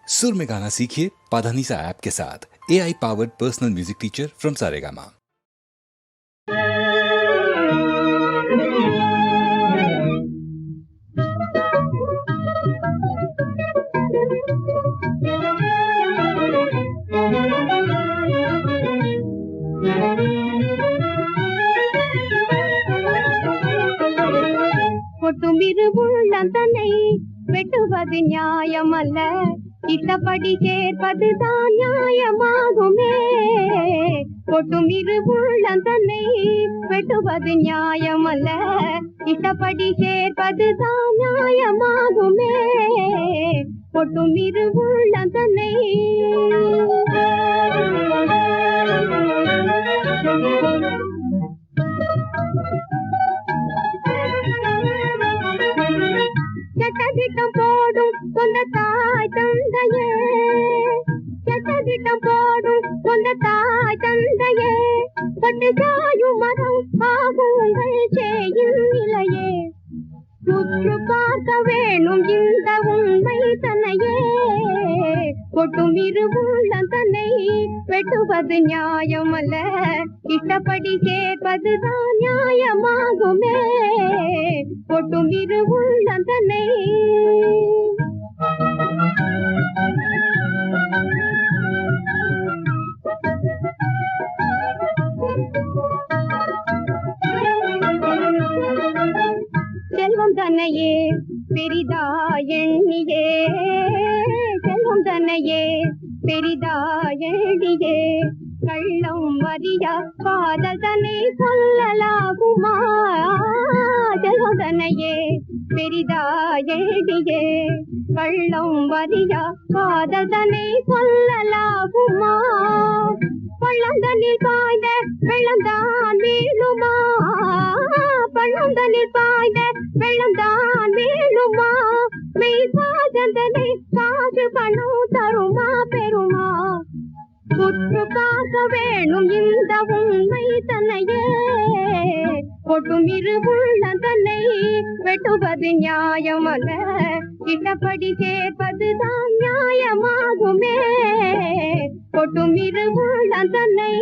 सुर में गाना सीखिए पाधानीसा ऐप के साथ। AI powered personal music teacher from Saregama. கொட்டுமிருவுள்ளந்தனை வெட்டுவது நியாயமல்ல, இஷ்டப்படி சேர்ப்பதுதான் நியாயமாகுமே. கொட்டுமிருவுள்ளந்தனை வெட்டுவது நியாயமல்ல, இஷ்டப்படி சேர்ப்பதுதான் நியாயமாகுமே. கொட்டுமிருவுள்ளந்தனை சட்டதிட்டம் போடும் சொந்த தாய் தந்தையே, சட்டதிட்டம் போடும் சொந்த தாய் தந்தையே, பட்டு சாயும் மரம் ஆகுங்கள் செய்யும் நிலையே. உற்று பார்க்க வேணும் இந்த உண்மை தன்னையே. கொட்டுமிருவுள்ளந்தனை வெட்டுவது நியாயமல்ல, இஷ்டப்படி சேர்ப்பதுதான் நியாயமாகுமே. கொட்டுமிருவுள்ளந்தனை செல்வம் தன்னையே பெரிதா எண்ணியே, செல்வம் தன்னையே பெரிதா எண்ணியே, கள்ளம் வரியா காதல் தன்னை சொல்லலாகுமா. செல்வம் தன்னையே பெரிதா எண்ணியே, கள்ளம் வரியா காதல் தன்னை சொல்லலாகுமா. பள்ளந்தனில் பாய்ந்த வெள்ளம்தான் வீழுமா, பள்ளந்தனில் பாய்ந்த வெள்ளம்தான் வீழுமா. மெய் சாதனை காசு பணம் தருமா பெருமா. உற்று பார்க்க வேணும் இந்த உண்மை தன்னையே. கொட்டுமிருவுள்ளந்தனை வெட்டுவது நியாயமல்ல, இஷ்டப்படி சேர்ப்பதுதான் நியாயமாகுமே. கொட்டுமிருவுள்ளந்தனை